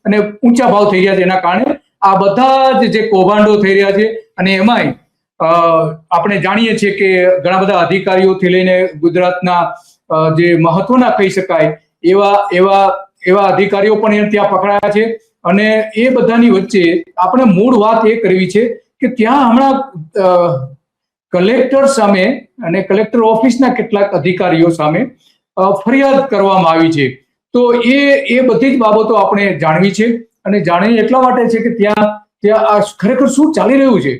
અને ઊંચા ભાવ થઈ રહ્યા છે. એના કારણે આ બધા જ જે કૌભાંડો થઈ રહ્યા છે, અને એમાંય આપણે જાણીએ છીએ કે ઘણા બધા અધિકારીઓથી લઈને ગુજરાતના જે મહત્વના કહી શકાય એવા અધિકારીઓ પણ ત્યાં પકડાયા છે. અને એ બધાની વચ્ચે આપણે મૂળ વાત એ કરવી છે કે ત્યાં હમણાં કલેક્ટર સામે અને કલેક્ટર ઓફિસના કેટલાક અધિકારીઓ સામે ફરિયાદ કરવામાં આવી છે. તો એ બધી જ બાબતો આપણે જાણવી છે, અને જાણવી એટલા માટે છે કે ત્યાં ખરેખર શું ચાલી રહ્યું છે.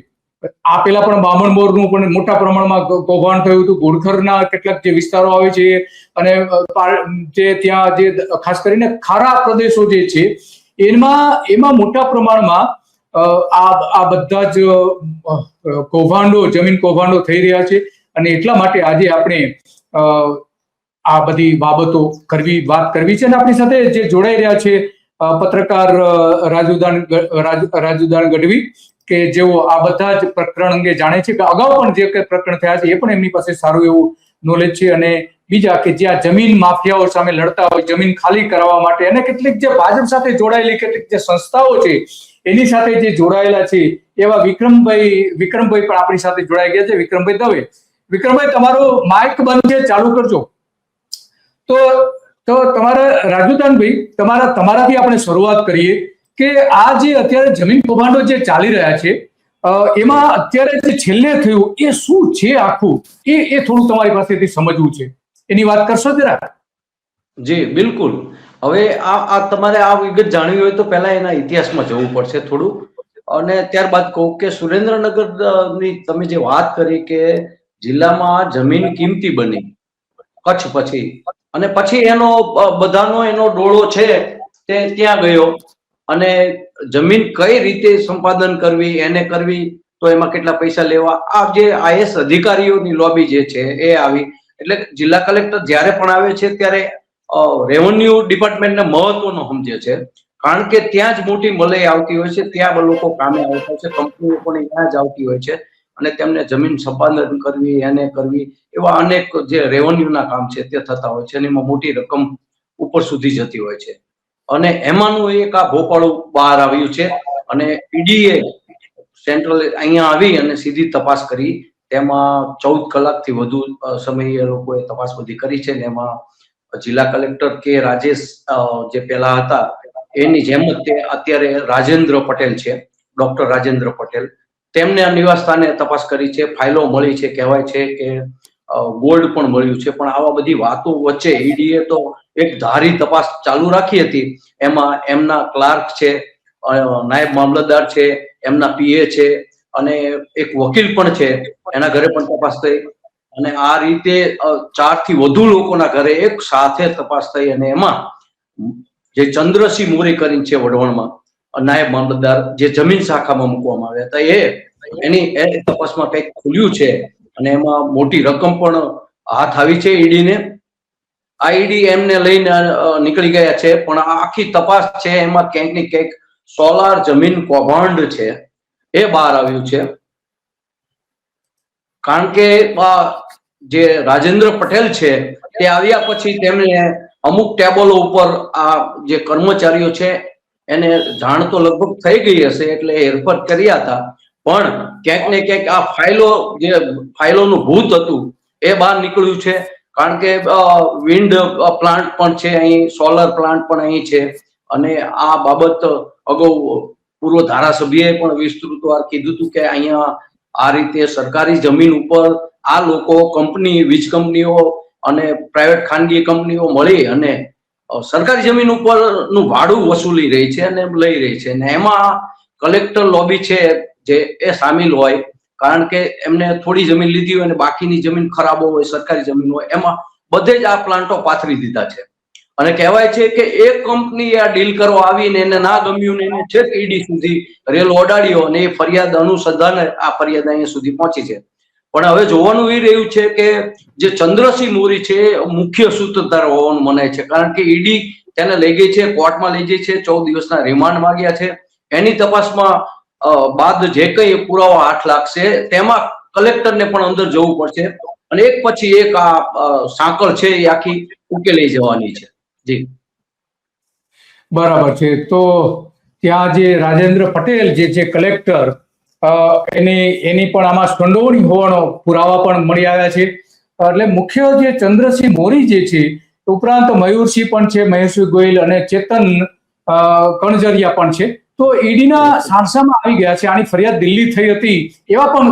આ પેલા પણ બામણબોરનું પણ મોટા પ્રમાણમાં કૌભાંડ થયું હતું. ઘોડખરના કેટલાક જે વિસ્તારો આવે છે અને જે ત્યાં જે ખાસ કરીને ખારા પ્રદેશો જે છે એમાં મોટા પ્રમાણમાં આ બધા જ જમીન કૌભાંડો થઈ રહ્યા છે. અને એટલા માટે આજે આપણે આ બધી બાબતો વાત કરવી છે. અને આપણી સાથે જે જોડાઈ રહ્યા છે પત્રકાર રાજુદાન ગઢવી, કે જેઓ આ બધા જ પ્રકરણ અંગે જાણે છે, કે અગાઉ પણ જે કંઈ પ્રકરણ થયા છે એ પણ એમની પાસે સારું એવું નોલેજ છે. અને બીજા કે જ્યાં જમીન માફિયાઓ સામે લડતા હોય, જમીન ખાલી કરાવવા માટે, અને કેટલીક જે ભાજપ સાથે જોડાયેલી કેટલીક જે સંસ્થાઓ છે એની સાથે જે જોડાયેલા છે એવા વિક્રમભાઈ પણ આપણી સાથે જોડાઈ ગયા છે. વિક્રમભાઈ દવે. વિક્રમભાઈ, તમારો માઇક બંધ છે, ચાલુ કરજો. તો તમારા રાજુદાનભાઈ, તમારાથી આપણે શરૂઆત કરીએ કે આ જે અત્યારે જમીન કૌભાંડો જે ચાલી રહ્યા છે એમાં અત્યારે જે છેલ્લે થયું એ શું છે આખું, એ થોડું તમારી પાસેથી સમજવું છે. એની વાત કરશો જરા? જી બિલકુલ. હવે આ તમારે આ વિગત જાણવી હોય તો પહેલા એના ઇતિહાસમાં જવું પડશે થોડું, અને ત્યારબાદ કહું કે સુરેન્દ્રનગરની તમે જે વાત કરી કે જિલ્લામાં જમીન કિંમતી બની કચ્છ પછી, અને પછી બધાનો એનો ડોળો છે તે ત્યાં ગયો, અને જમીન કઈ રીતે સંપાદન કરવી, એને કરવી તો એમાં કેટલા પૈસા લેવા, આ જે આઈએસ અધિકારીઓની લોબી જે છે એ આવી. એટલે જિલ્લા કલેક્ટર જ્યારે પણ આવે છે ત્યારે રેવન્યુ ડિપાર્ટમેન્ટને મહત્વનો સમજે છે, કારણ કે ત્યાં જ મોટી મલઈ આવતી હોય છે, ત્યાં લોકો કામે આવતા હોય છે, કંપનીઓ પણ ત્યાં જ આવતી હોય છે, અને તેમને જમીન સંપાદન કરવી, એને કરવી, એવા અનેક જે રેવન્યુના કામ છે તે થતા હોય છે, અને એમાં મોટી રકમ ઉપર સુધી જતી હોય છે. અને એમાંનું એક આ ભોપાળું બહાર આવ્યું છે, અને ઈડીએ સેન્ટ્રલ અહીંયા આવી અને સીધી તપાસ કરી. તેમાં 14 કલાકથી વધુ સમય એ લોકોએ તપાસ બધી કરી છે, ને એમાં જિલ્લા કલેક્ટર કે રાજેશ જે પેલા હતા એની જેમ જ અત્યારે રાજેન્દ્ર પટેલ છે, ડોક્ટર રાજેન્દ્ર પટેલ, તેમને આ નિવાસ સ્થાને તપાસ કરી છે. ફાઇલો મળી છે, કહેવાય છે કે ગોલ્ડ પણ મળ્યું છે. પણ આવા બધી વાતો વચ્ચે ઈડીએ તો એક ધારી તપાસ ચાલુ રાખી હતી. એમાં એમના ક્લાર્ક છે, નાયબ મામલતદાર છે, એમના પીએ છે, અને એક વકીલ પણ છે, એના ઘરે પણ તપાસ થઈ. અને આ રીતે 4 થી વધુ લોકોના ઘરે એક સાથે તપાસ થઈ, અને એમાં જે ચંદ્રસિંહ મોરી કરીને છે વઢવણમાં નાયબ મામલતદાર, જે જમીન શાખામાં મૂકવામાં આવ્યા હતા, એની તપાસમાં કંઈક ખુલ્યું છે, અને એમાં મોટી રકમ પણ હાથ આવી છે ઈડીને. આ ઈડી એમને લઈને નીકળી ગયા છે, પણ આ આખી તપાસ છે એમાં ક્યાંક ને ક્યાંક સોલાર જમીન કૌભાંડ છે એ બહાર આવ્યું છે. કારણ કે જે રાજેન્દ્ર પટેલ છે તે આવ્યા પછી તેમને અમુક ટેબલો ઉપર આ જે કર્મચારીઓ છે એને જાણ તો લગભગ થઈ ગઈ હશે, એટલે હેરફેર કર્યા હતા. પણ ક્યાંક ને ક્યાંક આ ફાઇલોનું ભૂત હતું એ બહાર નીકળ્યું છે. કારણ કે વિન્ડ પ્લાન્ટ પણ છે અહીં, સોલર પ્લાન્ટ પણ અહીં છે, અને આ બાબત અગાઉ પૂર્વ ધારાસભ્યએ પણ વિસ્તૃતવાર કીધું હતું કે અહીંયા આ રીતે સરકારી જમીન ઉપર આ લોકો વીજ કંપનીઓ અને પ્રાઇવેટ ખાનગી કંપનીઓ મળી અને સરકારી જમીન ઉપરનું ભાડું વસૂલી રહી છે અને લઈ રહી છે, અને એમાં કલેક્ટર લોબી છે જે એ સામેલ હોય. કારણ કે એમને થોડી જમીન લીધી હોય અને બાકીની જમીન ખરાબો હોય, સરકારી જમીન હોય, એમાં બધે જ આ પ્લાન્ટો પાથરી દીધા છે. અને કહેવાય છે કે એક કંપની આ ડીલ કરવા આવીને એને ના ગમ્યું ને એને છેક ઈડી સુધી રેલ ઓડાડ્યો, અને એ ફરિયાદ અનુસંધાને આ ફરિયાદ અહીંયા સુધી પહોંચી છે. પણ હવે જોવાનું એ રહ્યું છે કે જે ચંદ્રસિંહ મોરી છે મુખ્ય સૂત્રધાર હોવાનું મનાય છે, કારણ કે ઈડી તેને લઈ ગઈ છે, કોર્ટમાં લઈ ગઈ છે, 14 દિવસના રિમાન્ડ માંગ્યા છે. એની તપાસમાં બાદ જે કઈ પુરાવા હાથ લાગશે તેમાં કલેક્ટરને પણ અંદર જવું પડશે, અને એક પછી એક આ સાંકળ છે એ આખી ઉકેલી જવાની છે. જી બરાબર છે. તો ત્યાં જે રાજેન્દ્ર પટેલ જે છે કલેક્ટર, એની પણ આમાં સંડોવણી હોવાનો પુરાવા પણ મળી આવ્યા છે. એટલે મુખ્ય જે ચંદ્રસિંહ મોરી જે છે, ઉપરાંત મયુરસિંહ પણ છે, મહેશસિંહ ગોયલ અને ચેતન કણજરિયા પણ છે. તો ઈડીના સાણસામાં આવી ગયા છે. આની ફરિયાદ દિલ્હી થઈ હતી એવા પણ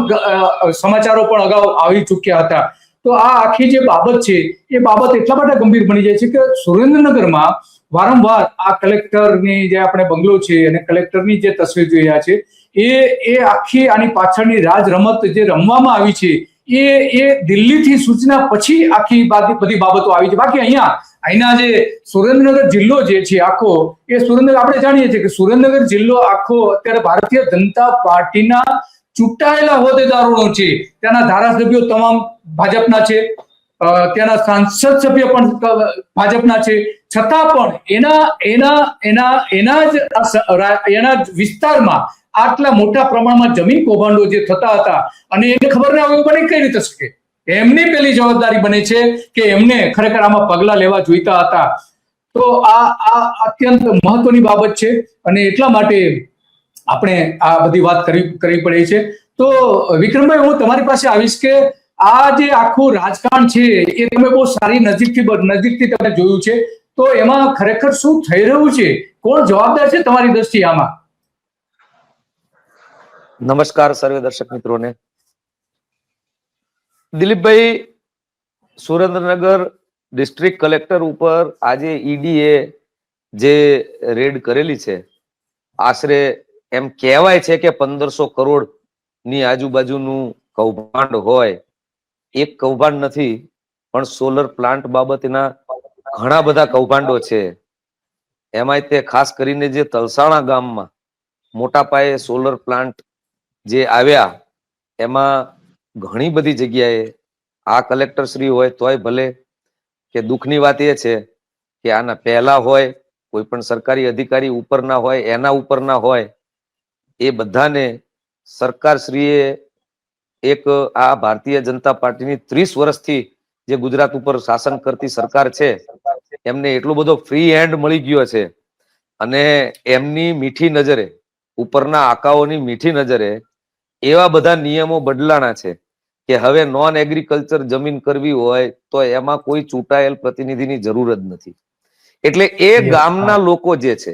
સમાચારો પણ અગાઉ આવી ચૂક્યા હતા. તો આ આખી જે બાબત છે એ બાબત એટલા માટે ગંભીર બની જાય છે કે સુરેન્દ્રનગરમાં વારંવાર આ કલેક્ટરની જે આપણે બંગલો છે અને કલેક્ટરની જે તસવીર જોઈ રહ્યા છે, એ આખી આની પાછળની રાજ રમત જે રમવામાં આવી છે એ દિલ્હીથી સૂચના પછી આખી બધી બાબતો આવી છે. બાકી અહીંના જે સુરેન્દ્રનગર જિલ્લો જે છે આખો, એ સુરેન્દ્રનગર આપણે જાણીએ છીએ કે સુરેન્દ્રનગર જિલ્લો આખો અત્યારે ભારતીય જનતા પાર્ટીના ચૂંટાયેલા હોદ્દેદારોનો છે. ત્યાંના ધારાસભ્યો તમામ ભાજપના છે, ત્યાંના સાંસદ સભ્ય પણ ભાજપના છે. છતાં પણ એના જ વિસ્તારમાં આટલા મોટા પ્રમાણમાં જમીન કૌભાંડો જે થતા હતા અને એને ખબર ના હોય બને કઈ રીતે શકે. એમની પેલી જવાબદારી બને છે કે એમને ખરેખર આમાં પગલા લેવા જોઈતા હતા. તો આ અત્યંત મહત્વની બાબત છે અને એટલા માટે આપણે આ બધી વાત કરવી પડે છે. તો વિક્રમભાઈ, હું તમારી પાસે આવીશ કે આ જે આખું રાજકારણ છે એ તમે બહુ સારી નજીકથી તમે જોયું છે. તો એમાં ખરેખર શું થઈ રહ્યું છે? કોણ જવાબદાર છે તમારી દ્રષ્ટિએ આમાં? નમસ્કાર સર્વે દર્શક મિત્રોને. દિલીપભાઈ, સુરેન્દ્રનગર ડિસ્ટ્રિક્ટ કલેક્ટર ઉપર આજે ઈડીએ જે રેડ કરેલી છે, આશરે એમ કહેવાય છે કે 1500 કરોડ ની આજુબાજુનું કૌભાંડ હોય. એક કૌભાંડ નથી, પણ સોલર પ્લાન્ટ બાબતના ઘણા બધા કૌભાંડો છે. એમાંય તે ખાસ કરીને જે તલસાણા ગામમાં મોટા પાયે સોલર પ્લાન્ટ જે આવ્યા, એમાં ઘણી બધી જગ્યાએ આ કલેક્ટર શ્રી હોય તોય ભલે, કે દુઃખની વાત એ છે કે આના પહેલા હોય, કોઈ પણ સરકારી અધિકારી ઉપરના હોય, એના ઉપરના હોય, એ બધાને સરકારશ્રીએ એક આ ભારતીય જનતા પાર્ટીની 30 વર્ષથી જે ગુજરાત ઉપર શાસન કરતી સરકાર છે, એમને એટલો બધો ફ્રી હેન્ડ મળી ગયો છે અને એમની મીઠી નજરે, ઉપરના આકાઓની મીઠી નજરે એવા બધા નિયમો બદલાણા છે કે હવે નોન એગ્રીકલ્ચર જમીન કરવી હોય તો એમાં કોઈ ચૂંટાયેલ પ્રતિનિધિની જરૂર જ નથી. એટલે એ ગામના લોકો જે છે,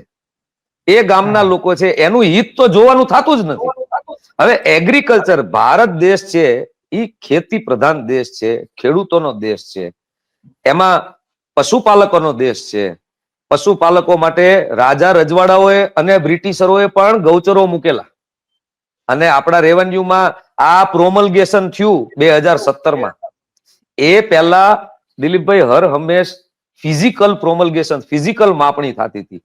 એ ગામના લોકો છે, એનું હિત તો જોવાનું થતું જ નથી. હવે એગ્રીકલ્ચર, ભારત દેશ છે એ ખેતી પ્રધાન દેશ છે, ખેડૂતોનો દેશ છે, એમાં પશુપાલકોનો દેશ છે. પશુપાલકો માટે રાજા રજવાડાઓએ અને બ્રિટિશરોએ પણ ગૌચરો મૂકેલા અને આપણા રેવન્યુમાં આ પ્રોમલગેશન થયું 2017માં. એ પહેલા દિલીપભાઈ હર હંમેશ ફિઝિકલ પ્રોમલગેશન, ફિઝિકલ માપણી થતી હતી.